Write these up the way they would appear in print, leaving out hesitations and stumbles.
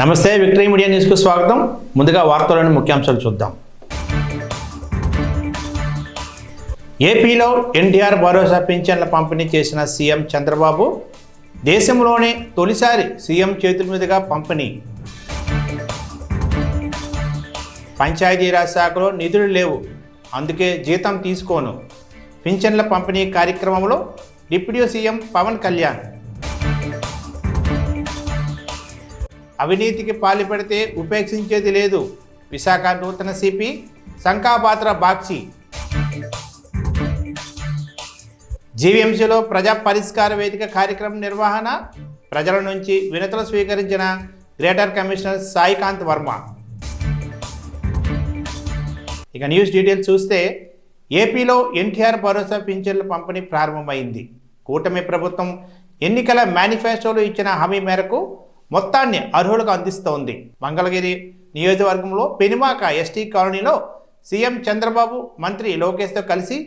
నమస్తే victory media news కు స్వాగతం. ముందుగా వార్తలోని ముఖ్యాంశాలు చూద్దాం. ఏపీలో ఎన్టీఆర్ భరోసా పింఛన్ల పంపిణీ చేసిన సీఎం చంద్రబాబు. దేశంలోనే తొలిసారి సీఎం చేతుల మీదుగా పంపిణీ. పంచాయతీరాజ్ శాఖలో నిధులు లేవు, అందుకే జీతం తీసుకోను. పింఛన్ల పంపిణీ కార్యక్రమంలో డిప్యూటీ సీఎం పవన్ కళ్యాణ్. అవినీతికి పాల్పడితే ఉపేక్షించేది లేదు, విశాఖ నూతన సిపి శంఖాబాత్ర బాక్షి. జీవీఎంసీలో ప్రజా పరిష్కార వేదిక కార్యక్రమం నిర్వహణ. ప్రజల నుంచి వినతులు స్వీకరించిన గ్రేటర్ కమిషనర్ సాయికాంత్ వర్మ. ఇక న్యూస్ డీటెయిల్స్ చూస్తే ఏపీలో ఎన్టీఆర్ భరోసా పింఛన్ల పంపిణీ ప్రారంభమైంది. కూటమి ప్రభుత్వం ఎన్నికల మేనిఫెస్టోలో ఇచ్చిన హామీ మేరకు మొత్తాన్ని అర్హులకు అందిస్తోంది. మంగళగిరి నియోజకవర్గంలో పెనుమాక ఎస్టీ కాలనీలో సీఎం చంద్రబాబు మంత్రి లోకేష్తో కలిసి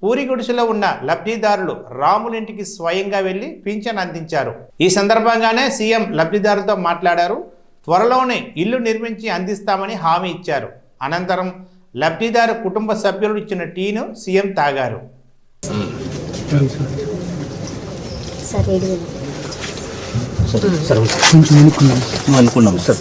పూరి గుడిసెలో ఉన్న లబ్ధిదారులు రాములింటికి స్వయంగా వెళ్లి పింఛన్ అందించారు. ఈ సందర్భంగానే సీఎం లబ్ధిదారులతో మాట్లాడారు. త్వరలోనే ఇల్లు నిర్మించి అందిస్తామని హామీ ఇచ్చారు. అనంతరం లబ్ధిదారు కుటుంబ సభ్యులు ఇచ్చిన టీను సీఎం తాగారు. అనుకున్నాం సార్.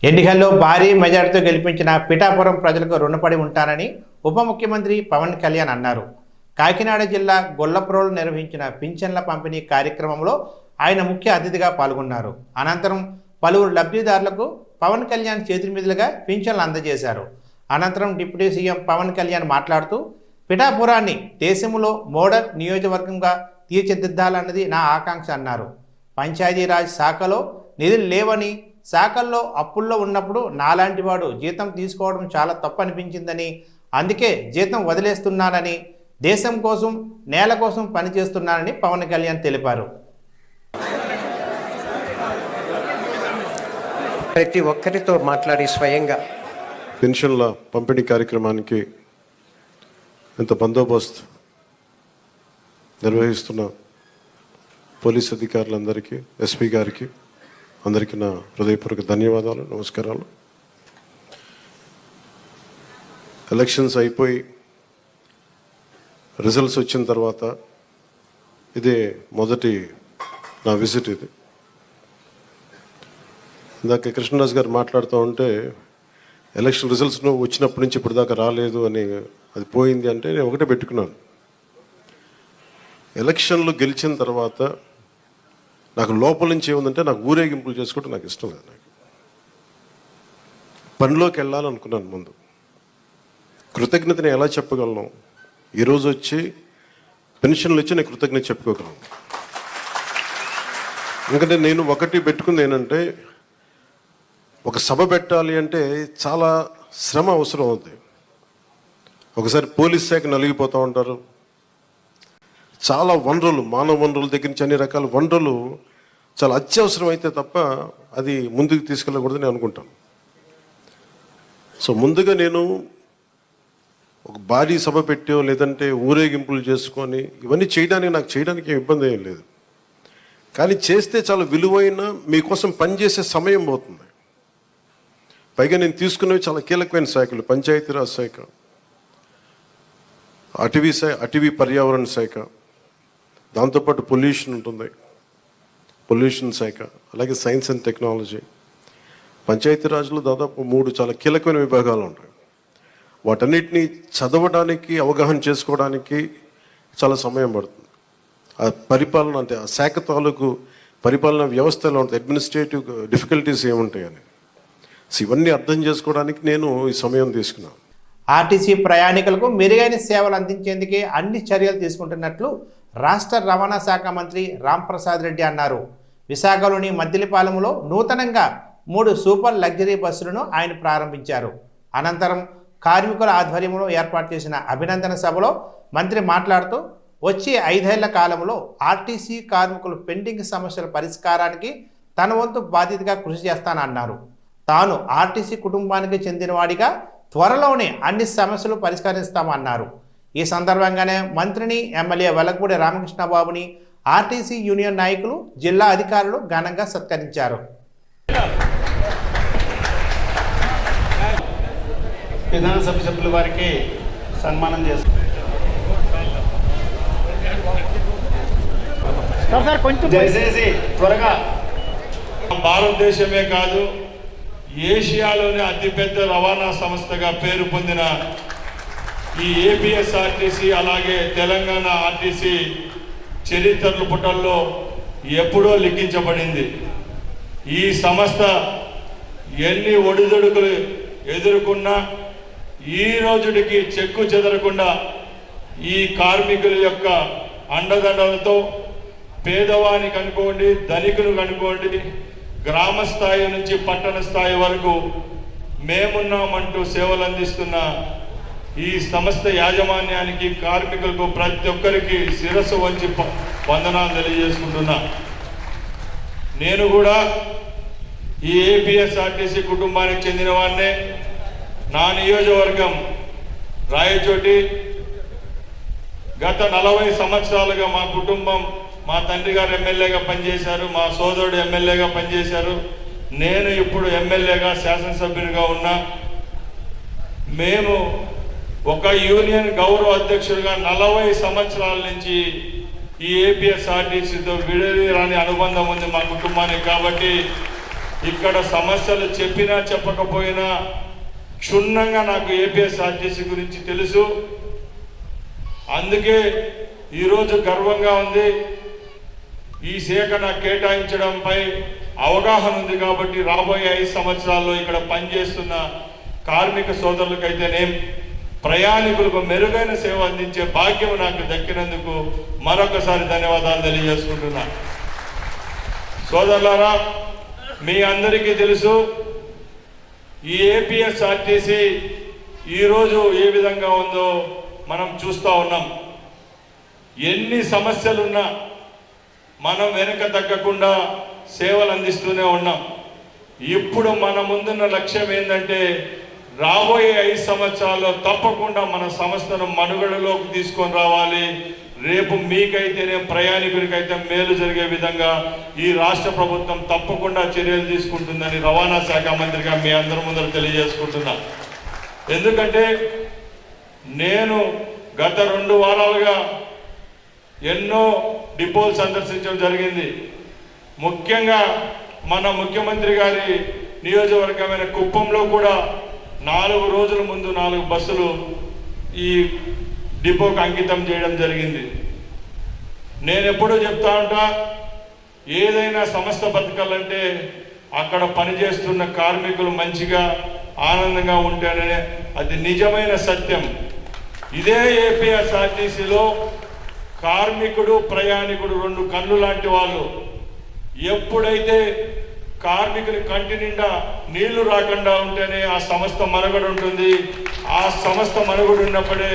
ఎన్నికల్లో భారీ మెజార్టీతో గెలిపించిన పిఠాపురం ప్రజలకు రుణపడి ఉంటానని ఉప ముఖ్యమంత్రి పవన్ కళ్యాణ్ అన్నారు. కాకినాడ జిల్లా గొల్లప్రోలు నిర్వహించిన పింఛన్ల పంపిణీ కార్యక్రమంలో ఆయన ముఖ్య అతిథిగా పాల్గొన్నారు. అనంతరం పలువురు లబ్ధిదారులకు పవన్ కళ్యాణ్ చేతుల మీదుగా పింఛన్లు అందజేశారు. అనంతరం డిప్యూటీ సీఎం పవన్ కళ్యాణ్ మాట్లాడుతూ పిఠాపురాన్ని దేశంలో మోడల్ నియోజకవర్గంగా తీర్చిదిద్దాలన్నది నా ఆకాంక్ష అన్నారు. పంచాయతీరాజ్ శాఖలో నిధులు లేవని, శాఖల్లో అప్పుల్లో ఉన్నప్పుడు నాలాంటి వాడు జీతం తీసుకోవడం చాలా తప్పు అనిపించిందని, అందుకే జీతం వదిలేస్తున్నానని, దేశం కోసం నేల కోసం పనిచేస్తున్నానని పవన్ కళ్యాణ్ తెలిపారు. ప్రతి ఒక్కరితో మాట్లాడి స్వయంగా పెన్షన్ల పంపిణీ కార్యక్రమానికి ఇంత బందోబస్తు నిర్వహిస్తున్న పోలీస్ అధికారులందరికీ, ఎస్పీ గారికి అందరికీ నా హృదయపూర్వక ధన్యవాదాలు, నమస్కారాలు. ఎలక్షన్స్ అయిపోయి రిజల్ట్స్ వచ్చిన తర్వాత ఇదే మొదటి నా విజిట్. ఇది ఇందాక కృష్ణరాజు గారు మాట్లాడుతూ ఉంటే ఎలక్షన్ రిజల్ట్స్ వచ్చినప్పటి నుంచి ఇప్పుడు దాకా రాలేదు అని, అది పోయింది అంటే నేను ఒకటే పెట్టుకున్నాను. ఎలక్షన్లు గెలిచిన తర్వాత నాకు లోపల నుంచి ఏముందంటే నాకు ఊరేగింపులు చేసుకోవడం నాకు ఇష్టం లేదు. నాకు పనిలోకి వెళ్ళాలనుకున్నాను. ముందు కృతజ్ఞతని ఎలా చెప్పగలను? ఈరోజు వచ్చి పెన్షన్లు ఇచ్చి నేను కృతజ్ఞత చెప్పుకోగలను. ఎందుకంటే నేను ఒకటి పెట్టుకుంది ఏంటంటే, ఒక సభ పెట్టాలి అంటే చాలా శ్రమ అవసరం అవుతుంది. ఒకసారి పోలీస్ శాఖ నలిగిపోతూ ఉంటారు. చాలా వనరులు, మానవ వనరుల దగ్గర నుంచి అన్ని రకాల వనరులు చాలా అత్యవసరం అయితే తప్ప అది ముందుకు తీసుకెళ్ళకూడదని అనుకుంటాను. సో ముందుగా నేను ఒక భారీ సభ పెట్టో లేదంటే ఊరేగింపులు చేసుకొని ఇవన్నీ చేయడానికి ఇబ్బంది ఏం లేదు. కానీ చేస్తే చాలా విలువైన మీకోసం పనిచేసే సమయం పోతుంది. పైగా నేను తీసుకున్నవి చాలా కీలకమైన శాఖలు: పంచాయతీరాజ్ శాఖ, అటవీ పర్యావరణ శాఖ, దాంతోపాటు పొల్యూషన్ ఉంటుంది, పొల్యూషన్ శాఖ, అలాగే సైన్స్ అండ్ టెక్నాలజీ. పంచాయతీరాజ్లో దాదాపు 3 చాలా కీలకమైన విభాగాలు ఉంటాయి. వాటన్నిటినీ చదవడానికి, అవగాహన చేసుకోవడానికి చాలా సమయం పడుతుంది. ఆ పరిపాలన అంటే ఆ శాఖ తాలూకు పరిపాలన వ్యవస్థ ఎలా ఉంటుంది, అడ్మినిస్ట్రేటివ్ డిఫికల్టీస్ ఏముంటాయని, ఇవన్నీ అర్థం చేసుకోవడానికి నేను ఈ సమయం తీసుకున్నాను. ఆర్టీసీ ప్రయాణికులకు మెరుగైన సేవలు అందించేందుకే అన్ని చర్యలు తీసుకుంటున్నట్లు రాష్ట్ర రవాణా శాఖ మంత్రి రాంప్రసాద్ రెడ్డి అన్నారు. విశాఖలోని మద్దిలపాలెంలో నూతనంగా 3 సూపర్ లగ్జరీ బస్సులను ఆయన ప్రారంభించారు. అనంతరం కార్మికుల ఆధ్వర్యంలో ఏర్పాటు చేసిన అభినందన సభలో మంత్రి మాట్లాడుతూ వచ్చే 5 ఏళ్ల కాలంలో ఆర్టీసీ కార్మికుల పెండింగ్ సమస్యల పరిష్కారానికి తన వంతు బాధ్యతగా కృషి చేస్తానన్నారు. తాను ఆర్టీసీ కుటుంబానికి చెందినవాడిగా త్వరలోనే అన్ని సమస్యలు పరిష్కరిస్తామన్నారు. ఈ సందర్భంగానే మంత్రిని, ఎమ్మెల్యే వెలగపూడి రామకృష్ణబాబుని ఆర్టీసీ యూనియన్ నాయకులు, జిల్లా అధికారులు ఘనంగా సత్కరించారు. విధానసభ సభ్యుల వారికి సన్మానం చేస్తారు. దయచేసి త్వరగా. భారతదేశమే కాదు, ఏషియాలోనే అతిపెద్ద రవాణా సంస్థగా పేరు పొందిన ఈ ఏపీఎస్ఆర్టీసీ, అలాగే తెలంగాణ ఆర్టీసీ చరిత్రల పుటల్లో ఎప్పుడో లిఖించబడింది. ఈ సంస్థ ఎన్ని ఒడిదుడుకులు ఎదుర్కొన్నా ఈ రోజుడికి చెక్కు చెదరకుండా ఈ కార్మికుల యొక్క అండదండలతో పేదవానికి అనుకోండి, ధనికునికి అనుకోండి, గ్రామ స్థాయి నుంచి పట్టణ స్థాయి వరకు మేమున్నామంటూ సేవలు అందిస్తున్న ఈ సంస్థ యాజమాన్యానికి, కార్మికులకు, ప్రతి ఒక్కరికి శిరస్సు వంచి వందనాలు తెలియజేసుకుంటున్నా. నేను కూడా ఈ ఏపీఎస్ఆర్టీసీ కుటుంబానికి చెందిన వాడినే. నా నియోజకవర్గం రాయచోటి. గత 40 సంవత్సరాలుగా మా కుటుంబం, మా తండ్రి గారు ఎమ్మెల్యేగా పనిచేశారు, మా సోదరుడు ఎమ్మెల్యేగా పనిచేశారు, నేను ఇప్పుడు ఎమ్మెల్యేగా, శాసనసభ్యునిగా ఉన్నా. మేము ఒక యూనియన్ గౌరవ అధ్యక్షుడిగా 40 సంవత్సరాల నుంచి ఈ ఏపీఎస్ఆర్టీసీతో విడదీరాని అనుబంధం ఉంది మా కుటుంబానికి. కాబట్టి ఇక్కడ సమస్యలు చెప్పినా చెప్పకపోయినా క్షుణ్ణంగా నాకు ఏపీఎస్ఆర్టీసీ గురించి తెలుసు. అందుకే ఈరోజు గర్వంగా ఉంది. ఈ శాఖ నాకు కేటాయించడంపై అవగాహన ఉంది. కాబట్టి రాబోయే 5 సంవత్సరాల్లో ఇక్కడ పనిచేస్తున్న కార్మిక సోదరులకైతేనేం, ప్రయాణికులకు మెరుగైన సేవ అందించే భాగ్యం నాకు దక్కినందుకు మరొకసారి ధన్యవాదాలు తెలియజేసుకుంటున్నా. సోదరులారా, మీ అందరికీ తెలుసు ఈ ఏపీఎస్ఆర్టీసీ ఈరోజు ఏ విధంగా ఉందో మనం చూస్తూ ఉన్నాం. ఎన్ని సమస్యలున్నా మనం వెనక తగ్గకుండా సేవలు అందిస్తూనే ఉన్నాం. ఇప్పుడు మన ముందున్న లక్ష్యం ఏంటంటే రాబోయే 5 సంవత్సరాల్లో తప్పకుండా మన సంస్థను మనుగడలోకి తీసుకొని రావాలి. రేపు మీకైతేనే, ప్రయాణికుడికైతే మేలు జరిగే విధంగా ఈ రాష్ట్ర ప్రభుత్వం తప్పకుండా చర్యలు తీసుకుంటుందని రవాణా శాఖ మంత్రిగా మీ అందరి ముందర తెలియజేసుకుంటున్నా. ఎందుకంటే నేను గత 2 వారాలుగా ఎన్నో డిపోలు సందర్శించడం జరిగింది. ముఖ్యంగా మన ముఖ్యమంత్రి గారి నియోజకవర్గమైన కుప్పంలో కూడా 4 రోజుల ముందు 4 బస్సులు ఈ డిపోకి అంకితం చేయడం జరిగింది. నేను ఎప్పుడూ చెప్తా ఉంటా, ఏదైనా సంస్థ బతకాలంటే అక్కడ పనిచేస్తున్న కార్మికులు మంచిగా ఆనందంగా ఉంటేనే అది నిజమైన సత్యం. ఇదే ఏపీఎస్ఆర్టీసీలో కార్మికుడు, ప్రయాణికుడు 2 కన్ను లాంటి వాళ్ళు. ఎప్పుడైతే కార్మికుని కంటి నిండా నీళ్లు రాకుండా ఉంటేనే ఆ సంస్థ మనుగడ ఉంటుంది. ఆ సంస్థ మనుగడ ఉన్నప్పుడే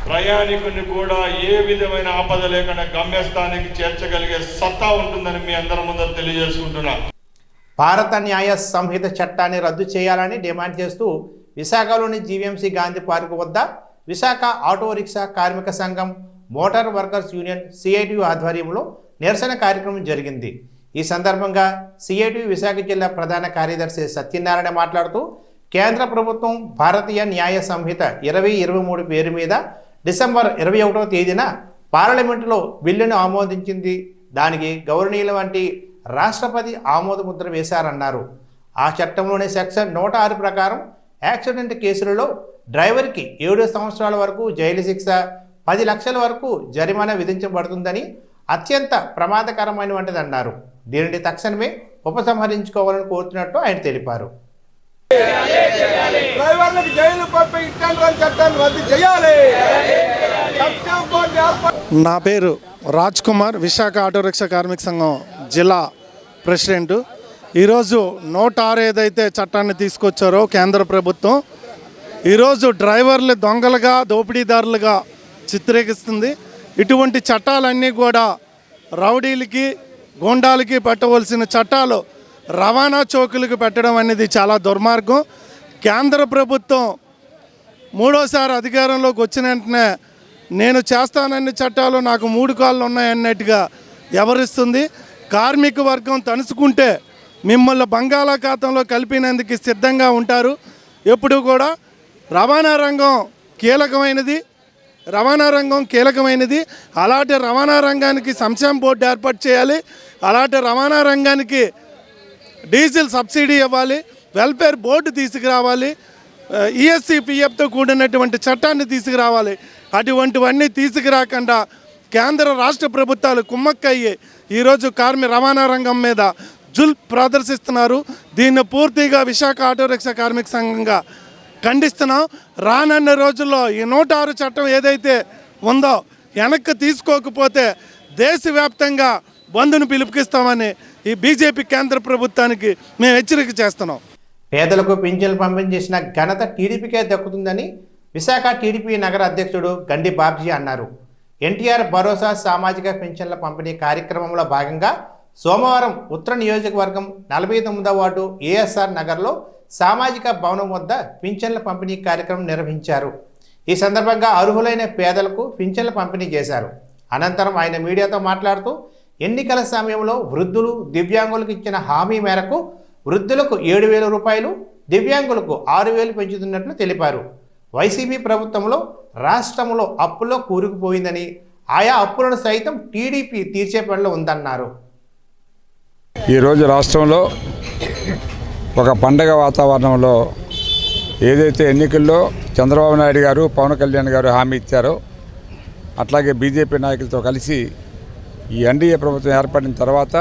ప్రయాణికుని కూడా ఏ విధమైన ఆపద లేకుండా గమ్యస్థానానికి చేర్చగలిగే సత్తా ఉంటుందని మీ అందరి ముందర తెలియజేసుకుంటున్నా. భారత న్యాయ సంహిత చట్టాన్ని రద్దు చేయాలని డిమాండ్ చేస్తూ విశాఖలోని జీవీఎంసీ గాంధీ పార్కు వద్ద విశాఖ ఆటో రిక్షా కార్మిక సంఘం, మోటార్ వర్కర్స్ యూనియన్ సిఐటియు ఆధ్వర్యంలో నిరసన కార్యక్రమం జరిగింది. ఈ సందర్భంగా సిఐటియు విశాఖ జిల్లా ప్రధాన కార్యదర్శి సత్యనారాయణ మాట్లాడుతూ, కేంద్ర ప్రభుత్వం భారతీయ న్యాయ సంహిత 2023 పేరు మీద డిసెంబర్ 21వ తేదీన పార్లమెంటులో బిల్లును ఆమోదించింది. దానికి గౌరవనీయుల వంటి రాష్ట్రపతి ఆమోద ముద్ర వేశారన్నారు. ఆ చట్టంలోని సెక్షన్ 106 ప్రకారం యాక్సిడెంట్ కేసులలో డ్రైవర్కి 7 సంవత్సరాల వరకు జైలు శిక్ష, 10 లక్షల వరకు జరిమానా విధించబడుతుందని, అత్యంత ప్రమాదకరమైనటువంటిదన్నారు. దీనిని తక్షణమే ఉపసంహరించుకోవాలని కోరుతున్నట్టు ఆయన తెలిపారు. నా పేరు రాజ్ కుమార్, విశాఖ ఆటో రిక్షా కార్మిక సంఘం జిల్లా ప్రెసిడెంట్. ఈరోజు 106 ఏదైతే చట్టాన్ని తీసుకొచ్చారో కేంద్ర ప్రభుత్వం, ఈరోజు డ్రైవర్లు దొంగలుగా, దోపిడీదారులుగా చిత్రీకరిస్తుంది. ఇటువంటి చట్టాలన్నీ కూడా రౌడీలకి, గోండాలకి పెట్టవలసిన చట్టాలు రవాణా చౌకులకు పెట్టడం అనేది చాలా దుర్మార్గం. కేంద్ర ప్రభుత్వం మూడోసారి అధికారంలోకి వచ్చిన వెంటనే నేను చేస్తానన్ని చట్టాలు నాకు 3 కాళ్ళు ఉన్నాయన్నట్టుగా ఎవరిస్తుంది. కార్మిక వర్గం తణుచుకుంటే మిమ్మల్ని బంగాళాఖాతంలో కలిపినందుకు సిద్ధంగా ఉంటారు. ఎప్పుడు కూడా రవాణా రంగం కీలకమైనది. అలాంటి రవాణా రంగానికి సంక్షేమ బోర్డు ఏర్పాటు చేయాలి. అలాంటి రవాణా రంగానికి డీజిల్ సబ్సిడీ ఇవ్వాలి. వెల్ఫేర్ బోర్డు తీసుకురావాలి. ఈఎస్సీ పిఎఫ్తో కూడినటువంటి చట్టాన్ని తీసుకురావాలి. అటువంటివన్నీ తీసుకురాకుండా కేంద్ర రాష్ట్ర ప్రభుత్వాలు కుమ్మక్కయ్యి ఈరోజు రవాణా రంగం మీద జుల్ ప్రదర్శిస్తున్నారు. దీన్ని పూర్తిగా విశాఖ ఆటో రిక్షా కార్మిక సంఘంగా ఖండిస్తున్నాం. రానున్న రోజుల్లో ఈ 106 చట్టం ఏదైతే ఉందో వెనక్కి తీసుకోకపోతే దేశవ్యాప్తంగా బంద్ను పిలుపుకిస్తామని ఈ బీజేపీ కేంద్ర ప్రభుత్వానికి మేము హెచ్చరిక చేస్తున్నాం. పేదలకు పింఛన్లు పంపిణీ చేసిన ఘనత టీడీపీకే దక్కుతుందని విశాఖ టీడీపీ నగర అధ్యక్షుడు గండి బాబ్జీ అన్నారు. ఎన్టీఆర్ భరోసా సామాజిక పింఛన్ల పంపిణీ కార్యక్రమంలో భాగంగా సోమవారం ఉత్తర నియోజకవర్గం 49వ వార్డు ఏఎస్ఆర్ నగర్లో సామాజిక భవనం వద్ద పింఛన్ల పంపిణీ కార్యక్రమం నిర్వహించారు. ఈ సందర్భంగా అర్హులైన పేదలకు పింఛన్ల పంపిణీ చేశారు. అనంతరం ఆయన మీడియాతో మాట్లాడుతూ ఎన్నికల సమయంలో వృద్ధులు దివ్యాంగులకు ఇచ్చిన హామీ మేరకు వృద్ధులకు 7,000 రూపాయలు, దివ్యాంగులకు 6,000 పెంచుతున్నట్లు తెలిపారు. వైసీపీ ప్రభుత్వంలో రాష్ట్రంలో అప్పుల్లో కూరుకుపోయిందని, ఆయా అప్పులను సైతం టీడీపీ తీర్చే పనిలో ఉందన్నారు. ఈరోజు రాష్ట్రంలో ఒక పండగ వాతావరణంలో ఏదైతే ఎన్నికల్లో చంద్రబాబు నాయుడు గారు, పవన్ కళ్యాణ్ గారు హామీ ఇచ్చారో అట్లాగే బీజేపీ నాయకులతో కలిసి ఈ ఎన్డీఏ ప్రభుత్వం ఏర్పడిన తర్వాత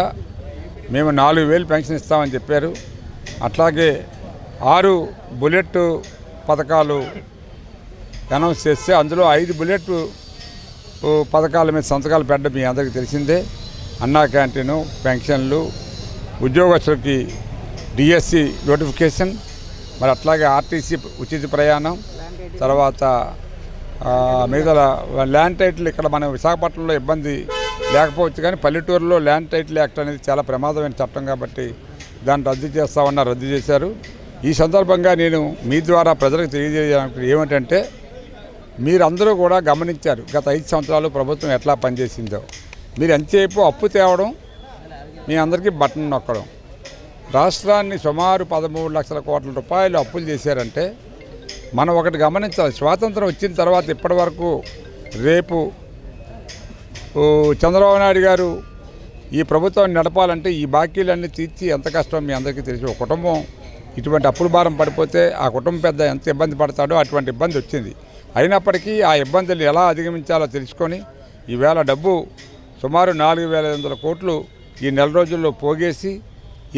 మేము 4,000 పెన్షన్ ఇస్తామని చెప్పారు. అట్లాగే 6 బుల్లెట్ పథకాలు అనౌన్స్ చేస్తే అందులో 5 బుల్లెట్ పథకాల మీద సంతకాలు పెట్టడం మీ అందరికీ తెలిసిందే. అన్నా క్యాంటీను, పెన్షన్లు, ఉద్యోగస్తులకి డిఎస్సి నోటిఫికేషన్, మరి అట్లాగే ఆర్టీసీ ఉచిత ప్రయాణం, తర్వాత మిగతా ల్యాండ్ టైటిల్ ఇక్కడ మన విశాఖపట్నంలో ఇబ్బంది లేకపోవచ్చు కానీ పల్లెటూరులో ల్యాండ్ టైటిల్ యాక్ట్ అనేది చాలా ప్రమాదమైన చట్టం కాబట్టి దాన్ని రద్దు చేస్తామన్నా రద్దు చేశారు. ఈ సందర్భంగా నేను మీ ద్వారా ప్రజలకు తెలియజేయాలనుకుంటే ఏమిటంటే మీరందరూ కూడా గమనించారు గత 5 సంవత్సరాలు ప్రభుత్వం ఎట్లా పనిచేసిందో. మీరు ఎంతసేపు అప్పు తేవడం, మీ అందరికీ బటన్ నొక్కడం. రాష్ట్రాన్ని సుమారు 13 లక్షల కోట్ల రూపాయలు అప్పులు చేశారంటే మనం ఒకటి గమనించాలి. స్వాతంత్రం వచ్చిన తర్వాత ఇప్పటి వరకు రేపు చంద్రబాబు నాయుడు గారు ఈ ప్రభుత్వాన్ని నడపాలంటే ఈ బాకీలన్నీ తీర్చి ఎంత కష్టం మీ అందరికీ తెలిసి. ఒక కుటుంబం ఇటువంటి అప్పుల భారం పడిపోతే ఆ కుటుంబం పెద్ద ఎంత ఇబ్బంది పడతాడో అటువంటి ఇబ్బంది వచ్చింది. అయినప్పటికీ ఆ ఇబ్బందులు ఎలా అధిగమించాలో తెలుసుకొని ఈవేళ డబ్బు సుమారు 4,500 కోట్లు ఈ నెల రోజుల్లో పోగేసి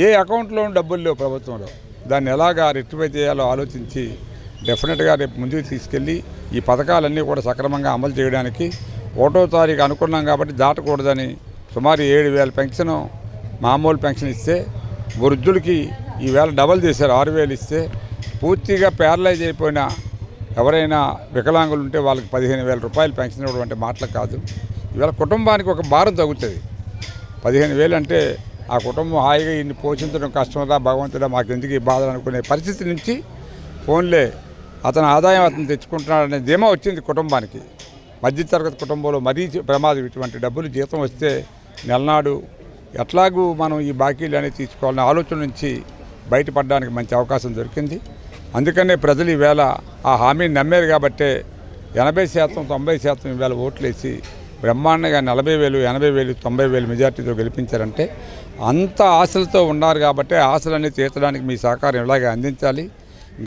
ఏ అకౌంట్లోనూ డబ్బులు లేవు ప్రభుత్వంలో. దాన్ని ఎలాగా రెక్టిఫై చేయాలో ఆలోచించి డెఫినెట్గా రేపు ముందుకు తీసుకెళ్ళి ఈ పథకాలన్నీ కూడా సక్రమంగా అమలు చేయడానికి 1వ తారీఖు అనుకున్నాం కాబట్టి దాటకూడదని సుమారు 7,000 పెన్షన్ మామూలు పెన్షన్ ఇస్తే వృద్ధులకి ఈవేళ డబల్ చేశారు. 6,000 ఇస్తే పూర్తిగా ప్యారలైజ్ అయిపోయిన ఎవరైనా వికలాంగులు ఉంటే వాళ్ళకి 15,000 రూపాయలు పెన్షన్ ఇవ్వడం అంటే మాటలు కాదు. ఈవేళ కుటుంబానికి ఒక భారం తగ్గుతుంది. 15,000 అంటే ఆ కుటుంబం హాయిగా ఇన్ని పోషించడం కష్టమదా భగవంతుడా మాకెందుకు ఈ బాధలు అనుకునే పరిస్థితి నుంచి ఫోన్లే అతని ఆదాయం అతను తెచ్చుకుంటున్నాడనే ధీమా వచ్చింది కుటుంబానికి. మధ్యతరగతి కుటుంబంలో మరీ ప్రమాదం. ఇటువంటి డబ్బులు జీతం వస్తే నెలనాడు ఎట్లాగూ మనం ఈ బాకీలు అనేది తీసుకోవాలనే ఆలోచన నుంచి బయటపడడానికి మంచి అవకాశం దొరికింది. అందుకనే ప్రజలు ఈవేళ ఆ హామీని నమ్మారు కాబట్టే 80%, 90% ఈవేళ ఓట్లేసి బ్రహ్మాండంగా 40,000, 80,000, 90,000 మెజార్టీతో గెలిపించారంటే అంత ఆశలతో ఉన్నారు కాబట్టి ఆశలన్నీ తీర్చడానికి మీ సహకారం ఇలాగే అందించాలి.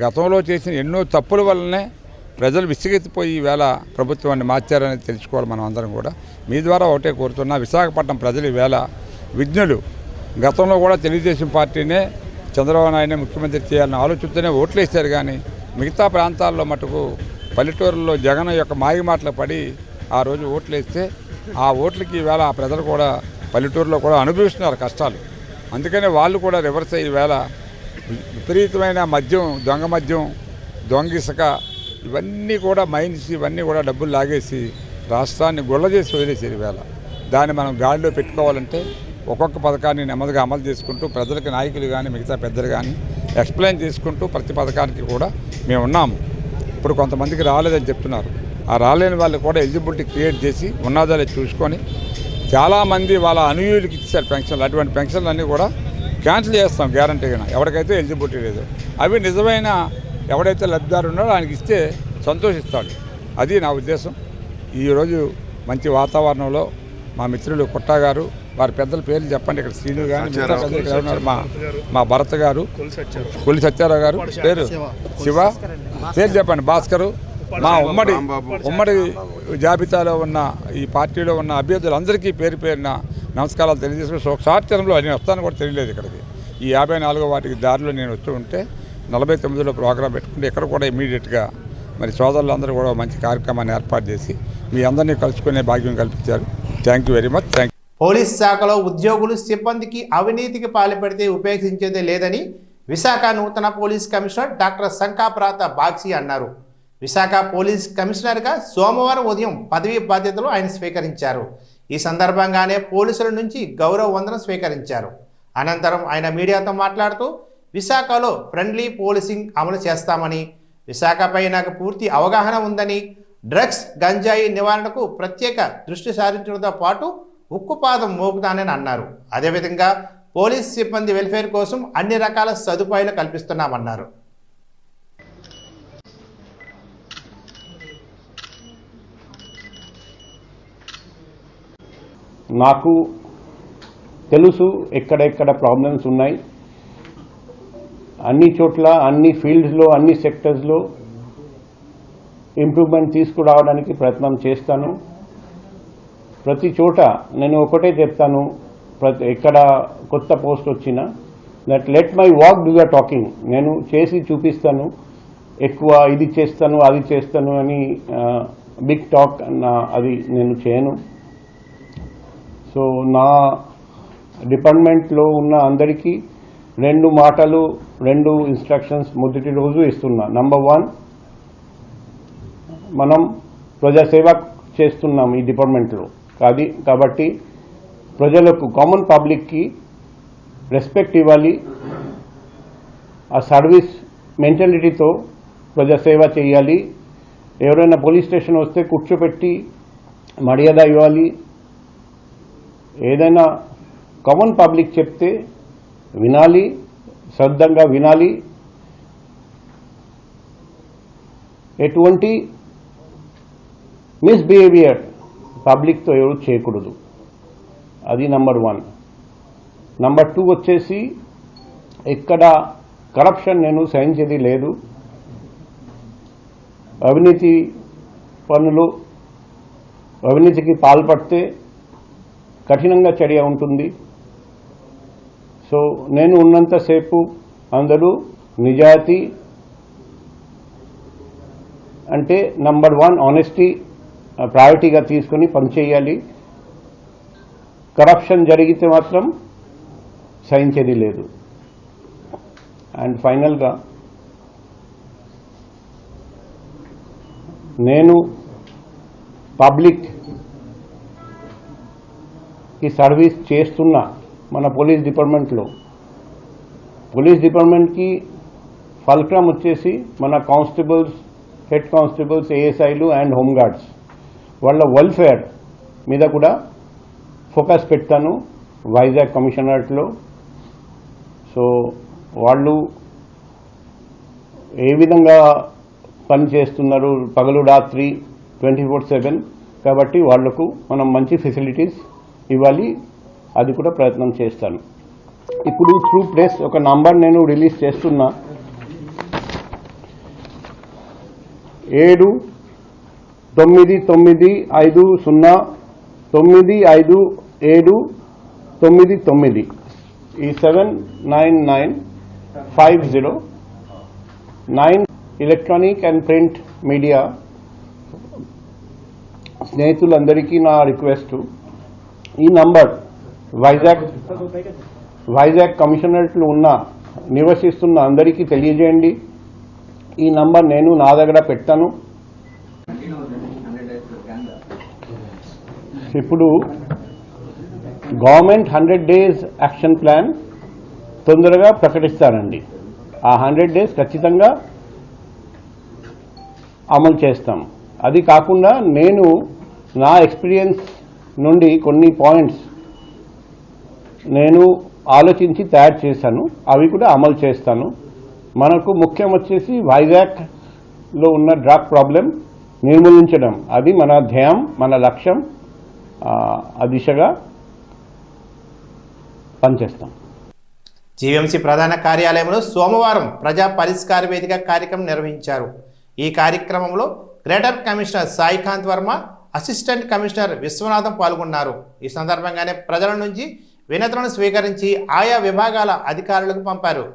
గతంలో చేసిన ఎన్నో తప్పుల వల్లనే ప్రజలు విసిగెత్తిపోయి ఈవేళ ప్రభుత్వాన్ని మార్చారనేది తెలుసుకోవాలి మనం అందరం కూడా. మీ ద్వారా ఒకటే కోరుతున్నా, విశాఖపట్నం ప్రజలు ఈవేళ విజ్ఞులు. గతంలో కూడా తెలుగుదేశం పార్టీనే చంద్రబాబు నాయుడునే ముఖ్యమంత్రి చేయాలని ఆలోచిస్తూనే ఓట్లేశారు కానీ మిగతా ప్రాంతాల్లో మటుకు పల్లెటూరులో జగన్ యొక్క మాయ మాటలు పడి ఆ రోజు ఓట్లేస్తే ఆ ఓట్లకి ఈవేళ ఆ ప్రజలు కూడా పల్లెటూరులో కూడా అనుభవిస్తున్నారు కష్టాలు. అందుకనే వాళ్ళు కూడా రివర్స్ అయ్యి ఈవేళ విపరీతమైన మద్యం, దొంగ మద్యం, దొంగ ఇసుక ఇవన్నీ కూడా మైన్స్ ఇవన్నీ కూడా డబ్బులు లాగేసి రాష్ట్రాన్ని గుల్ల చేసి వదిలేసారు. ఈవేళ దాన్ని మనం గాడిలో పెట్టుకోవాలంటే ఒక్కొక్క పథకాన్ని నెమ్మదిగా అమలు చేసుకుంటూ ప్రజలకు నాయకులు కానీ మిగతా పెద్దలు కానీ ఎక్స్ప్లెయిన్ చేసుకుంటూ ప్రతి పథకానికి కూడా మేము ఉన్నాము. ఇప్పుడు కొంతమందికి రాలేదని చెప్తున్నారు. ఆ రాలేని వాళ్ళు కూడా ఎలిజిబిలిటీ క్రియేట్ చేసి ఉన్నదాలే చూసుకొని చాలామంది వాళ్ళ అనుయూలకు ఇచ్చారు పెన్షన్లు. అటువంటి పెన్షన్లు అన్నీ కూడా క్యాన్సిల్ చేస్తాం గ్యారంటీగా ఎవరికైతే ఎలిజిబిలిటీ లేదు. అవి నిజమైన ఎవడైతే లబ్ధిదారు ఉన్నాడో ఆయనకి ఇస్తే సంతోషిస్తాడు. అది నా ఉద్దేశం. ఈరోజు మంచి వాతావరణంలో మా మిత్రులు పుట్టా గారు, వారి పెద్దల పేర్లు చెప్పండి. ఇక్కడ శ్రీను కానీ మిగతా పెద్దలు ఇక్కడ ఉన్నారు. మా భరత్ గారు, కొల్లి సత్యారావు గారు, పేరు శివ, పేరు చెప్పండి, భాస్కరు, మా ఉమ్మడి జాబితాలో ఉన్న ఈ పార్టీలో ఉన్న అభ్యర్థులందరికీ పేరున నమస్కారాలు తెలియజేసుకుని శోకసార్చనంలో నేను వస్తాను కూడా తెలియలేదు ఇక్కడికి. ఈ 54వ వాటికి దారిలో నేను వస్తూ ఉంటే 49లో ప్రోగ్రాం పెట్టుకుంటే ఇక్కడ కూడా ఇమీడియట్గా మరి సోదరులందరూ కూడా మంచి కార్యక్రమాన్ని ఏర్పాటు చేసి మీ అందరినీ కలుసుకునే భాగ్యం కల్పించారు. Thank you very much. Thank you. Police శాఖలో ఉద్యోగులు సిబ్బందికి అవినీతికి పాల్పడితే ఉపేక్షించేదే లేదని విశాఖ నూతన పోలీస్ కమిషనర్ డాక్టర్ శంకాప్రాత బాగ్చి అన్నారు. విశాఖ పోలీస్ కమిషనర్గా సోమవారం ఉదయం పదవీ బాధ్యతలు ఆయన స్వీకరించారు. ఈ సందర్భంగానే పోలీసుల నుంచి గౌరవ వందనం స్వీకరించారు. అనంతరం ఆయన మీడియాతో మాట్లాడుతూ విశాఖలో ఫ్రెండ్లీ పోలీసింగ్ అమలు చేస్తామని, విశాఖపై నాకు పూర్తి అవగాహన ఉందని, డ్రగ్స్ గంజాయి నివారణకు ప్రత్యేక దృష్టి సారించడంతో పాటు ఉక్కుపాదం మోపుతానని అన్నారు. అదేవిధంగా పోలీస్ సిబ్బంది వెల్ఫేర్ కోసం అన్ని రకాల సదుపాయాలు కల్పిస్తున్నామన్నారు. నాకు తెలుసు ఎక్కడెక్కడ ప్రాబ్లమ్స్ ఉన్నాయి. అన్ని చోట్ల, అన్ని ఫీల్డ్స్లో, అన్ని సెక్టర్స్లో ఇంప్రూవ్మెంట్ తీసుకురావడానికి ప్రయత్నం చేస్తాను. ప్రతి చోట నేను ఒకటే చెప్తాను, ఎక్కడ కొత్త పోస్ట్ వచ్చినా that let my walk do the talking. నేను చేసి చూపిస్తాను. ఎక్కువ ఇది చేస్తాను అది చేస్తాను అని బిగ్ టాక్ అది నేను చేయను. సో నా డిపార్ట్మెంట్లో ఉన్న అందరికీ 2 మాటలు, 2 ఇన్స్ట్రక్షన్స్ మొదటి రోజు ఇస్తున్నా. నంబర్ 1, మనం ప్రజాసేవ చేస్తున్నాం ఈ డిపార్ట్మెంట్లో. కాబట్టి ప్రజలకు, కామన్ పబ్లిక్కి రెస్పెక్ట్ ఇవ్వాలి. ఆ సర్వీస్ మెంటాలిటీతో ప్రజాసేవ చేయాలి. ఎవరైనా పోలీస్ స్టేషన్ వస్తే కూర్చోపెట్టి మర్యాద ఇవ్వాలి. ఏదైనా కామన్ పబ్లిక్ చెప్తే వినాలి, శ్రద్ధంగా వినాలి. ఎటువంటి మిస్బిహేవియర్ పబ్లిక్తో ఎవరు చేయకూడదు. అది నంబర్ 1. నంబర్ 2 వచ్చేసి ఎక్కడ కరప్షన్ నేను సహించేది లేదు. అవినీతికి పాల్పడితే కఠినంగా చర్య ఉంటుంది. సో నేను ఉన్నంతసేపు అందరూ నిజాయితీ అంటే నంబర్ 1 ఆనెస్టీ ప్రయారిటీగా తీసుకుని పనిచేయాలి. కరప్షన్ జరిగితే మాత్రం సహించేది లేదు. అండ్ ఫైనల్గా నేను పబ్లిక్కి సర్వీస్ చేస్తున్నా. మన పోలీస్ డిపార్ట్మెంట్లో, పోలీస్ డిపార్ట్మెంట్కి ఫల్క్రమ్ వచ్చేసి మన కానిస్టేబుల్స్, హెడ్ కానిస్టేబుల్స్, ఏఎస్ఐలు అండ్ హోంగార్డ్స్ వాళ్ళ వెల్ఫేర్ మీద కూడా ఫోకస్ పెడతాను వైజాగ్ కమిషనరేట్లో. సో వాళ్ళు ఏ విధంగా పని చేస్తున్నారు పగలు రాత్రి 24/7, కాబట్టి వాళ్లకు మనం మంచి ఫెసిలిటీస్ ఇవ్వాలి. అది కూడా ప్రయత్నం చేస్తాను. ఇప్పుడు త్రూ ప్రెస్ ఒక నంబర్ నేను రిలీజ్ చేస్తున్నా. 7995095799 ఈ 799509 ఎలక్ట్రానిక్ అండ్ ప్రింట్ మీడియా స్నేహితులందరికీ నా రిక్వెస్ట్, ఈ నంబర్ వైజాగ్ కమిషనరేట్లో నివసిస్తున్న అందరికీ తెలియజేయండి. ఈ నంబర్ నేను నా దగ్గర పెట్టాను. ఇప్పుడు గవర్నమెంట్ 100 days యాక్షన్ ప్లాన్ తొందరగా ప్రకటిస్తారండి. ఆ 100 days ఖచ్చితంగా అమలు చేస్తాం. అది కాకుండా నేను నా ఎక్స్పీరియన్స్ నుండి కొన్ని పాయింట్స్ నేను ఆలోచించి తయారు చేశాను, అవి కూడా అమలు చేస్తాను. మనకు ముఖ్యం వచ్చేసి వైజాగ్లో ఉన్న డ్రగ్ ప్రాబ్లం నిర్మూలించడం, అది మన ధ్యేయం, మన లక్ష్యం. ఆ దిశగా పనిచేస్తాం. జీవీఎంసీ ప్రధాన కార్యాలయంలో సోమవారం ప్రజా పరిష్కార వేదిక కార్యక్రమం నిర్వహించారు. ఈ కార్యక్రమంలో greater commissioner Saikanth Varma, assistant commissioner Viswanatham పాల్గొన్నారు. ఈ సందర్భంగానే ప్రజల నుంచి వినతులను స్వీకరించి ఆయా విభాగాల అధికారులకు పంపారు.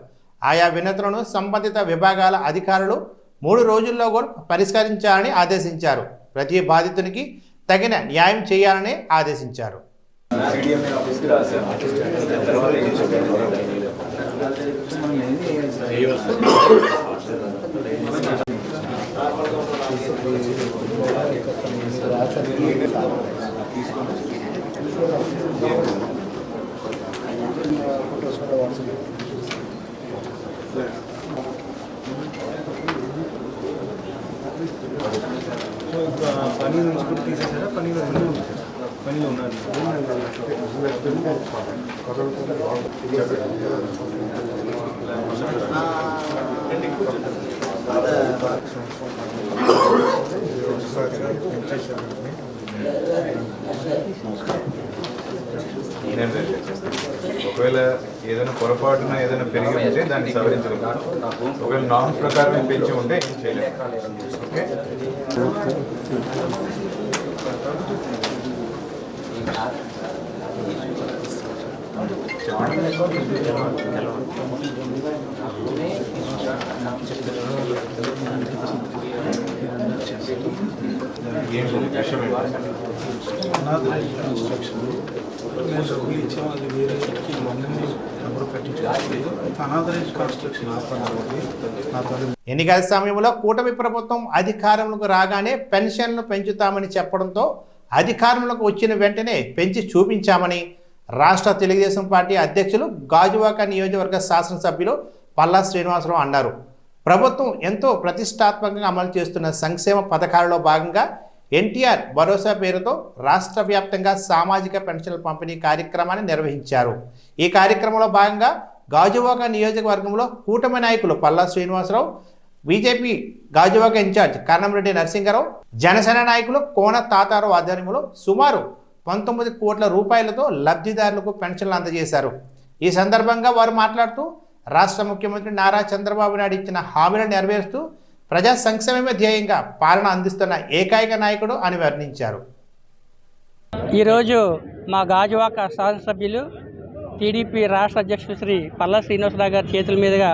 ఆయా వినతులను సంబంధిత విభాగాల అధికారులు 3 రోజుల్లో కూడా పరిష్కరించాలని ఆదేశించారు. ప్రతి బాధితునికి తగిన న్యాయం చేయాలని ఆదేశించారు. పని నుంచి కూడా తీసేసారా? పనిలో ఉన్నారు. ఒకవేళ ఏదైనా పొరపాటున ఏదైనా పెరిగి ఉంటే దాన్ని సవరించగలం. ఒకవేళ నామ్స్ ప్రకారం పెంచి ఉంటే ఏం చేయలేదు. ఓకే, ఏం విషయం ఎన్నికల సమయంలో కూటమి ప్రభుత్వం అధికారంలోకి రాగానే పెన్షన్లు పెంచుతామని చెప్పడంతో అధికారంలోకి వచ్చిన వెంటనే పెంచి చూపించామని రాష్ట్ర తెలుగుదేశం పార్టీ అధ్యక్షులు గాజువాక నియోజకవర్గ శాసనసభ్యులు పల్లా శ్రీనివాసరావు అన్నారు. ప్రభుత్వం ఎంతో ప్రతిష్టాత్మకంగా అమలు చేస్తున్న సంక్షేమ పథకాలలో భాగంగా ఎన్టీఆర్ భరోసా పేరుతో రాష్ట్ర వ్యాప్తంగా సామాజిక పెన్షన్ల పంపిణీ కార్యక్రమాన్ని నిర్వహించారు. ఈ కార్యక్రమంలో భాగంగా గాజువాక నియోజకవర్గంలో కూటమి నాయకులు పల్లా శ్రీనివాసరావు, బీజేపీ గాజువాక ఇన్ఛార్జ్ కర్ణంరెడ్డి నరసింహారావు, జనసేన నాయకులు కోన తాతారావు ఆధ్వర్యంలో సుమారు 19 కోట్ల రూపాయలతో లబ్ధిదారులకు పెన్షన్లు అందజేశారు. ఈ సందర్భంగా వారు మాట్లాడుతూ రాష్ట్ర ముఖ్యమంత్రి నారా చంద్రబాబు నాయుడు ఇచ్చిన హామీలను నెరవేరుస్తూ ప్రజా సంక్షేమమే ధ్యేయంగా పాలన అందిస్తున్న ఏకైక నాయకుడు అని వర్ణించారు. ఈరోజు మా గాజువాక శాసనసభ్యులు టీడీపీ రాష్ట్ర అధ్యక్షుడు శ్రీ పల్లా శ్రీనివాసరావు గారి చేతుల మీదుగా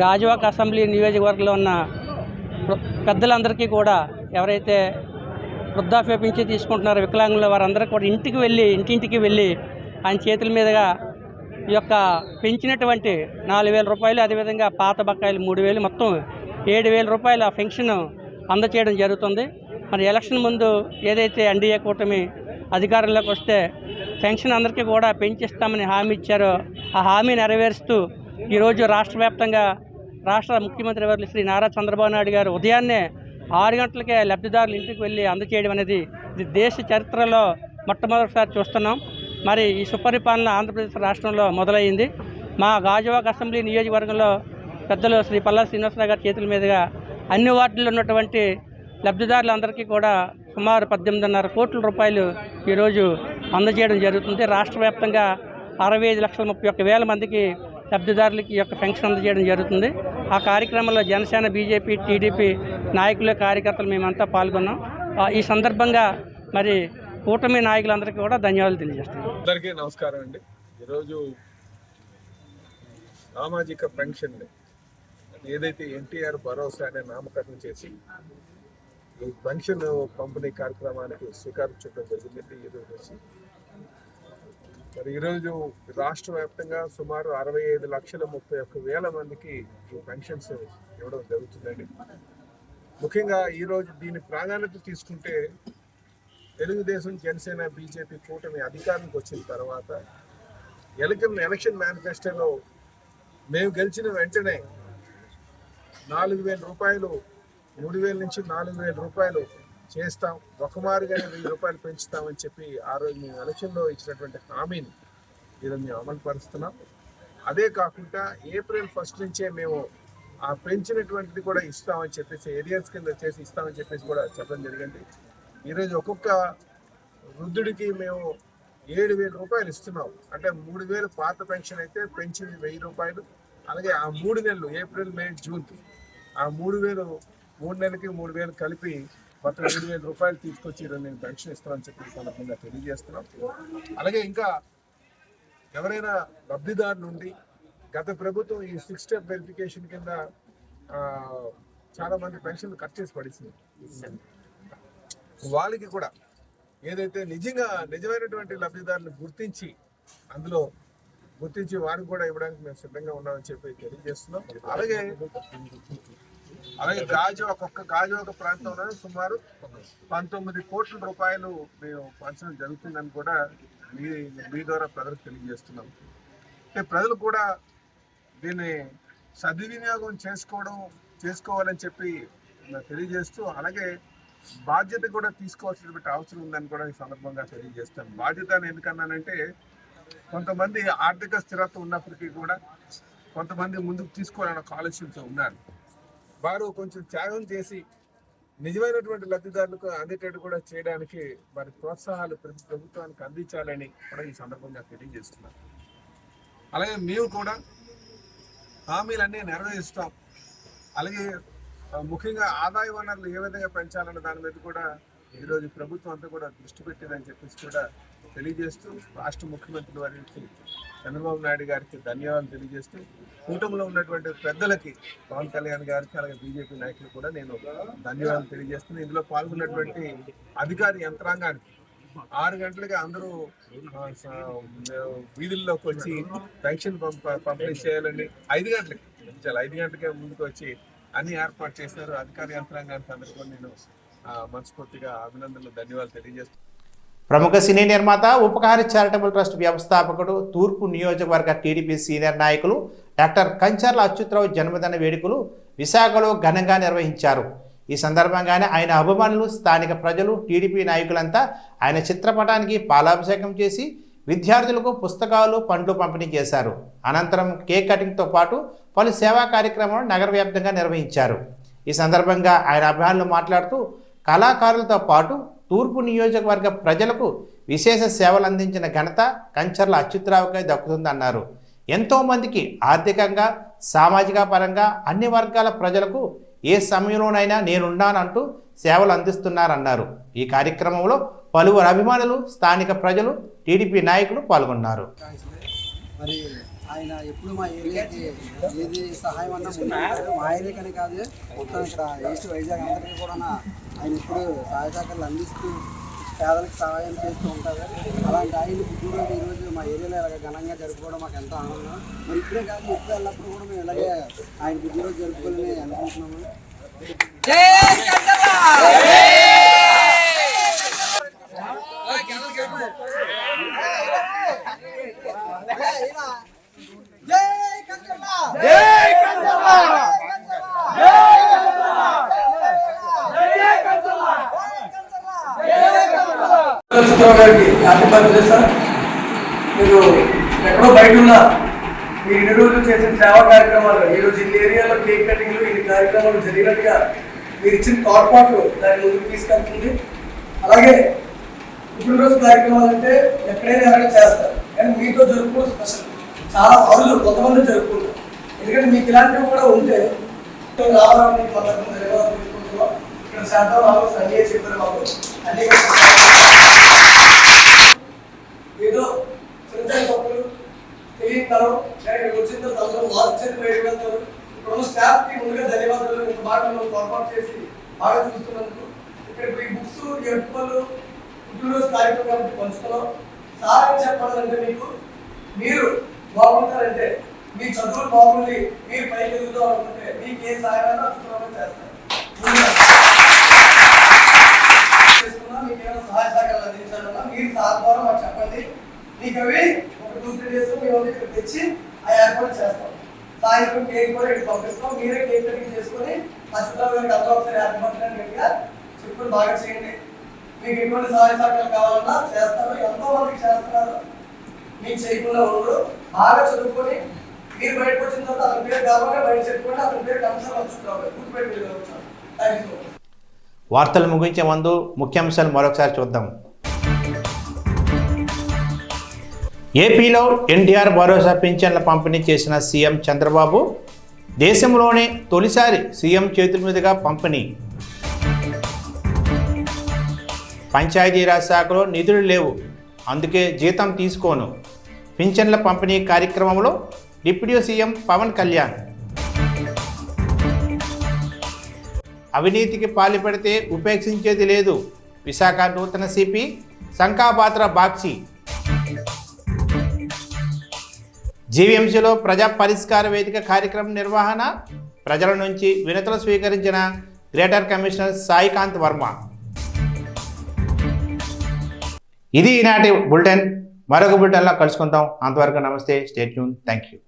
గాజువాక అసెంబ్లీ నియోజకవర్గంలో ఉన్న పెద్దలందరికీ కూడా ఎవరైతే వృద్ధాప్య పింఛను తీసుకుంటున్నారో వికలాంగులు వారందరూ కూడా ఇంటింటికి వెళ్ళి ఆయన చేతుల మీదుగా ఈ యొక్క పెంచినటువంటి 4,000 రూపాయలు, అదేవిధంగా పాత బకాయిలు 3,000, మొత్తం 7,000 రూపాయల పెన్షన్ అందచేయడం జరుగుతుంది. మరి ఎలక్షన్ ముందు ఏదైతే ఎన్డీఏ కూటమి అధికారంలోకి వస్తే పెన్షన్ అందరికీ కూడా పెంచిస్తామని హామీ ఇచ్చారో ఆ హామీ నెరవేరుస్తూ ఈరోజు రాష్ట్ర వ్యాప్తంగా రాష్ట్ర ముఖ్యమంత్రి వర్యులు శ్రీ నారా చంద్రబాబు నాయుడు గారు ఉదయాన్నే 6 గంటలకే లబ్ధిదారులు ఇంటికి వెళ్ళి అందచేయడం అనేది ఇది దేశ చరిత్రలో మొట్టమొదటిసారి చూస్తున్నాం. మరి ఈ సుపరిపాలన ఆంధ్రప్రదేశ్ రాష్ట్రంలో మొదలైంది. మా గాజువాక అసెంబ్లీ నియోజకవర్గంలో పెద్దలు శ్రీ పల్లా శ్రీనివాసరావు గారి చేతుల మీదుగా అన్ని వార్డుల్లో ఉన్నటువంటి లబ్ధిదారులందరికీ కూడా సుమారు 18.5 కోట్ల రూపాయలు ఈరోజు అందజేయడం జరుగుతుంది. రాష్ట్ర వ్యాప్తంగా 65,31,000 మందికి లబ్ధిదారులకి యొక్క పెన్షన్ అందజేయడం జరుగుతుంది. ఆ కార్యక్రమంలో జనసేన, బీజేపీ, టీడీపీ నాయకులు, కార్యకర్తలు మేమంతా పాల్గొన్నాం. ఈ సందర్భంగా మరి కూటమి నాయకులందరికీ కూడా ధన్యవాదాలు తెలియజేస్తున్నాం. అందరికీ నమస్కారం అండి. ఈరోజు సామాజిక పెన్షన్ ఏదైతే ఎన్టీఆర్ భరోసా అనే నామకరణం చేసి ఈ పెన్షన్ పంపిణీ కార్యక్రమానికి శ్రీకారం చుట్టడం జరిగింది. ఈరోజు మరి ఈరోజు రాష్ట్ర వ్యాప్తంగా సుమారు 65,31,000 మందికి ఈ పెన్షన్స్ ఇవ్వడం జరుగుతుందండి. ముఖ్యంగా ఈరోజు దీని ప్రాధాన్యత తీసుకుంటే తెలుగుదేశం, జనసేన, బీజేపీ కూటమి అధికారానికి వచ్చిన తర్వాత ఎలక్షన్ మేనిఫెస్టోలో మేము గెలిచిన వెంటనే 4,000 రూపాయలు 3,000 నుంచి 4,000 రూపాయలు చేస్తాం, ఒకమారుగానే 1,000 రూపాయలు పెంచుతామని చెప్పి ఆ రోజు మేము ఎలక్షన్లో ఇచ్చినటువంటి హామీని ఈరోజు మేము అమలు పరుస్తున్నాం. అదే కాకుండా ఏప్రిల్ 1 నుంచే మేము ఆ పెంచినటువంటిది కూడా ఇస్తామని చెప్పేసి ఏరియాస్ కింద చేసి ఇస్తామని చెప్పేసి కూడా చెప్పడం జరిగింది. ఈరోజు ఒక్కొక్క వృద్ధుడికి మేము 7,000 రూపాయలు ఇస్తున్నాం. అంటే 3,000 పాత పెన్షన్ అయితే పెంచింది 1,000 రూపాయలు. అలాగే ఆ 3 నెలలు ఏప్రిల్, మే, జూన్కి ఆ 3,000 3 నెలలకి 3,000 కలిపి మొత్తం 7,000 రూపాయలు తీసుకొచ్చి ఈరోజు నేను పెన్షన్ ఇస్తామని చెప్పి సందర్భంగా తెలియజేస్తున్నాం. అలాగే ఇంకా ఎవరైనా లబ్ధిదారులు ఉండి గత ప్రభుత్వం ఈ 6 స్టెప్ వెరిఫికేషన్ కింద చాలా మంది పెన్షన్లు కట్ చేసి పడిస్తుంది, వాళ్ళకి కూడా ఏదైతే నిజమైనటువంటి లబ్ధిదారులు గుర్తించి వారికి కూడా ఇవ్వడానికి మేము సిద్ధంగా ఉన్నామని చెప్పి తెలియజేస్తున్నాం. అలాగే ఒక్కొక్క గాజువాక ప్రాంతంలో సుమారు 19 కోట్ల రూపాయలు మేము పంచడం జరుగుతుందని కూడా మీ ద్వారా ప్రజలకు తెలియజేస్తున్నాం. అంటే ప్రజలు కూడా దీన్ని సద్వినియోగం చేసుకోవాలని చెప్పి తెలియజేస్తూ, అలాగే బాధ్యత కూడా తీసుకోవాల్సినటువంటి అవసరం ఉందని కూడా ఈ సందర్భంగా తెలియజేస్తాను. బాధ్యత అని ఎందుకన్నానంటే కొంతమంది ఆర్థిక స్థిరత్వం ఉన్నప్పటికీ కూడా కొంతమంది ముందుకు తీసుకోవాలన్న ఆలోచనతో ఉన్నారు. వారు కొంచెం త్యాగం చేసి నిజమైనటువంటి లబ్ధిదారులకు అందేటట్టు కూడా చేయడానికి వారి ప్రోత్సాహాలు ప్రతి ప్రభుత్వానికి అందించాలని కూడా ఈ సందర్భంగా తెలియజేస్తున్నారు. అలాగే మేము కూడా హామీలన్నీ నెరవేరుస్తాం. అలాగే ముఖ్యంగా ఆదాయ వనరులు ఏ విధంగా పెంచాలన్న దాని మీద కూడా ఈరోజు ప్రభుత్వం అంతా కూడా దృష్టి పెట్టిందని చెప్పేసి కూడా తెలియజేస్తూ రాష్ట్ర ముఖ్యమంత్రి వారికి చంద్రబాబు నాయుడు గారికి ధన్యవాదాలు తెలియజేస్తూ కూటమిలో ఉన్నటువంటి పెద్దలకి పవన్ కళ్యాణ్ గారికి అలాగే బీజేపీ నాయకులు కూడా నేను ధన్యవాదాలు తెలియజేస్తున్నాను. ఇందులో పాల్గొన్నటువంటి అధికారి యంత్రాంగానికి 6 గంటలకి అందరూ వీధుల్లోకి వచ్చి పెన్షన్ పంపిణీ చేయాలని 5 గంటలకే ముందుకు వచ్చి అన్ని ఏర్పాటు చేశారు. అధికార యంత్రాంగానికి అందరికీ నేను మనస్ఫూర్తిగా అభినందనలు, ధన్యవాదాలు తెలియజేస్తున్నాను. ప్రముఖ సినీ నిర్మాత ఉపకారి చారిటబుల్ ట్రస్ట్ వ్యవస్థాపకుడు తూర్పు నియోజకవర్గ టీడీపీ సీనియర్ నాయకులు డాక్టర్ కంచర్ల అచ్యుతరావు జన్మదిన వేడుకలు విశాఖలో ఘనంగా నిర్వహించారు. ఈ సందర్భంగానే ఆయన అభిమానులు, స్థానిక ప్రజలు, టీడీపీ నాయకులంతా ఆయన చిత్రపటానికి పాలాభిషేకం చేసి విద్యార్థులకు పుస్తకాలు, పండ్లు పంపిణీ చేశారు. అనంతరం కేక్ కటింగ్తో పాటు పలు సేవా కార్యక్రమాలు నగర వ్యాప్తంగా నిర్వహించారు. ఈ సందర్భంగా ఆయన అభిమానులు మాట్లాడుతూ కళాకారులతో పాటు తూర్పు నియోజకవర్గ ప్రజలకు విశేష సేవలు అందించిన ఘనత కంచర్ల అచ్యుతరావుకే దక్కుతుందన్నారు. ఎంతోమందికి ఆర్థికంగా, సామాజిక పరంగా అన్ని వర్గాల ప్రజలకు ఏ సమయంలోనైనా నేనున్నానంటూ సేవలు అందిస్తున్నారన్నారు. ఈ కార్యక్రమంలో పలువురు అభిమానులు, స్థానిక ప్రజలు, టీడీపీ నాయకులు పాల్గొన్నారు. మరి ఆయన ఎప్పుడు మా ఏరియాకి ఏది సహాయం అన్నా ముందుంటారు. మా ఏరియాకని కాదు, మొత్తం ఇక్కడ ఈస్ట్ వైజాగ్ అందరికీ కూడా ఆయన ఇప్పుడు సహాయ సహకారాలు అందిస్తూ పేదలకు సహాయం చేస్తూ ఉంటారు. అలాంటి ఆయన పుట్టినరోజు ఈరోజు మా ఏరియాలో ఇలాగ ఘనంగా జరుపుకోవడం మాకు ఎంతో ఆనందం. మరి ఇప్పుడే కాదు, ఎప్పుడు వెళ్ళినప్పుడు కూడా మేము ఇలాగే ఆయన పుట్టినరోజు జరుపుకోవాలని అనుకుంటున్నాము. గారికి హ్యాపీ బర్త్డే సార్. మీరు ఎక్కడో బయట ఉన్న మీరు ఇన్ని రోజులు చేసిన సేవా కార్యక్రమాలు, ఈరోజు ఇన్ని ఏరియాలో కేక్ కటింగ్లు, ఇన్ని కార్యక్రమాలు జరిగినట్టుగా మీరు ఇచ్చిన తోడ్పాటు దాన్ని ముందుకు తీసుకెళ్తుంది. అలాగే పుట్టినరోజు కార్యక్రమాలు అంటే ఎక్కడైనా ఎవరైనా చేస్తారు, కానీ మీతో జరుపుకోవడం స్పెషల్. చాలా అరుదులు కొంతమంది జరుపుకుంటారు. ఎందుకంటే మీకు ఇలాంటివి కూడా ఉంటే రావడానికి మా తరఫున ధన్యవాదాలు తెలుసుకుంటున్నాం. ఇక్కడ శాతం వాళ్ళు అన్నీ చెప్పారు మాకు. అన్నీ ఏదో చిన్న చిన్న తప్పులు తెలియతారు, కానీ వచ్చిన తర్వాత అందరూ మార్చేది బయటకు వెళ్తారు. ఇప్పుడున్న స్టాఫ్కి ముందుగా ధన్యవాదాలు. ఇంత బాగా మనం పొరపాటు చేసి బాగా చూస్తున్నందుకు. ఇక్కడ ఈ బుక్స్, ఈ అట్టుపళ్ళు పుట్టినరోజు కార్యక్రమానికి పంచుతున్నాం. సాయం చెప్పాలంటే మీరు బాగుంటారంటే, మీ చదువులు బాగుండి మీరు పైకి ఎదుగుతాం అనుకుంటే మీకు ఏ సహాయమైనా చేస్తారు. మీకు ఏమైనా సహాయ మీకు అవి ఒక 2-3 డేస్ మేము ఇక్కడ తెచ్చి ఆ ఏర్పాటు చేస్తాం. సాయంత్రం కేక్ కూడా ఇక్కడ పంపిస్తాం. మీరే కేక్ కటింగ్ చేసుకొని అచ్యుతరావు గారికి అందరూ ఒకసారి హ్యాపీ బర్త్డే అని గట్టిగా చెప్పులు బాగా చేయండి. మీకు ఎటువంటి సహాయ సహకారాలు కావాలన్నా చేస్తారు. ఎంతో మందికి చేస్తున్నారు, మీకు చేయకుండా ఉండరు. బాగా చదువుకొని మీరు బయటకు వచ్చిన తర్వాత అతని పేరు కావాలంటే బయట చెప్పుకోండి. అతని పేరు కమిషన్ అచ్యుతరావు గారు గుర్తుపెట్టి వెళ్ళవచ్చు. Thank you. వార్తలు ముగించే ముందు ముఖ్యాంశాలు మరొకసారి చూద్దాం. ఏపీలో ఎన్టీఆర్ భరోసా పింఛన్ల పంపిణీ చేసిన సీఎం చంద్రబాబు, దేశంలోనే తొలిసారి సీఎం చేతుల మీదుగా పంపిణీ. పంచాయతీరాజ్ శాఖలో నిధులు లేవు, అందుకే జీతం తీసుకోను. పింఛన్ల పంపిణీ కార్యక్రమంలో డిప్యూటీ సీఎం పవన్ కళ్యాణ్. అవినీతికి పాల్పడితే ఉపేక్షించేది లేదు, విశాఖ నూతన సిపి శంఖాపాత్ర బాక్షి. జీవీఎంసీలో ప్రజా పరిష్కార వేదిక కార్యక్రమం నిర్వహణ, ప్రజల నుంచి వినతులు స్వీకరించిన గ్రేటర్ కమిషనర్ సాయికాంత్ వర్మ. ఇది ఈనాటి బులెటిన్. మరొక బులెటిన్లో కలుసుకుందాం. అంతవరకు నమస్తే, స్టే ట్యూన్, థ్యాంక్ యూ.